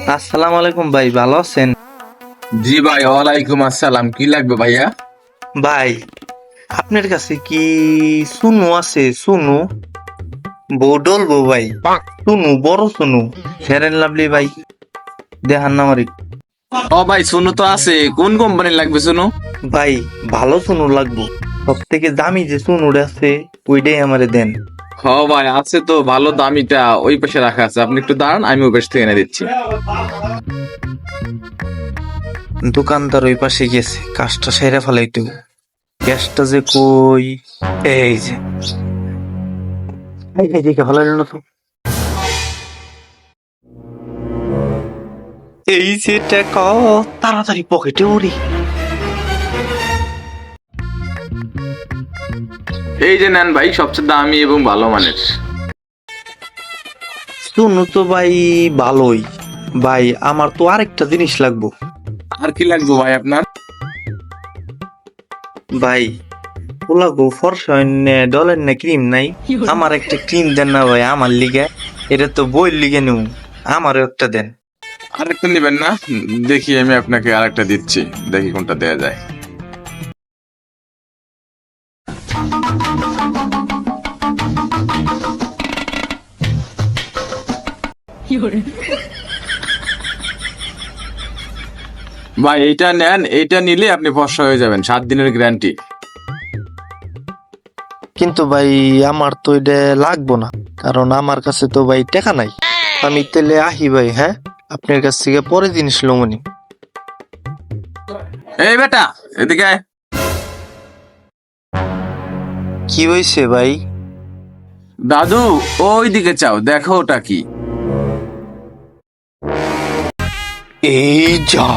আসসালামু আলাইকুম ভাই, ভালো আছেন? জি ভাই, ওয়ালাইকুম আসসালাম। কি লাগবে ভাইয়া? ভাই, আপনার কাছে কি সুনু আছে? সুনু বউ ডলবো ভাই। সুনু, বড় সুনু, ফেয়ার এন্ড লাভলি ভাই, দেখান না আমারে। ও ভাই, শুনু তো আছে। কোন কোম্পানির লাগবে শুনু? ভাই, ভালো সুনু লাগবো। সব থেকে দামি যে সুনুটা আছে ওইটাই আমারে দেন। হ ভাই, আছে তো ভালো দামিটা ওই পাশে রাখা আছে। আপনি একটু দাঁড়ান, আমি ওই পাশ থেকে এনে দিচ্ছি। দোকানদার ওই পাশে গেছে, কাজটা সেরে ফেলাইতো। গ্যাসটা যে কই? এই যে, এই যে ফেলাইল না তো। এই যে টাকা, তাড়াতাড়ি পকেটে উড়ি। এই যে নেন ভাই, সবচেয়ে দামি এবং ভালো মানের। শুনো তো ভাই, ভালোই। ভাই, আমার তো আরেকটা জিনিস লাগবো। আর কি লাগবে ভাই আপনার? ভাই, পোলা গো ফর্সা ডলের না ক্রিম নাই? আমার একটা ক্রিম দেন না ভাই, আমার লিগে। এটা তো বইয়ের লিগে নেব, আমারও একটা দেন। আরেকটা নেবেন না? দেখি আমি আপনাকে আরেকটা দিচ্ছি। দেখি কোনটা দেয়া যায়। ভাই এইটা নেন, এইটা নিলে আপনি ফর্সা হয়ে যাবেন। 7 দিনের গ্যারান্টি। কিন্তু ভাই, আমার তো এটা লাগবো না, কারণ আমার কাছে তো ভাই টাকা নাই। আমি তেলে আহি ভাই, হ্যাঁ, আপনার কাছ থেকে পরে জিনিস লমনি। এই বেটা, এদিকে আয়। কি হয়েছে ভাই? দাদু, ওই দিকে চাও, দেখো ওটা কি। এই যা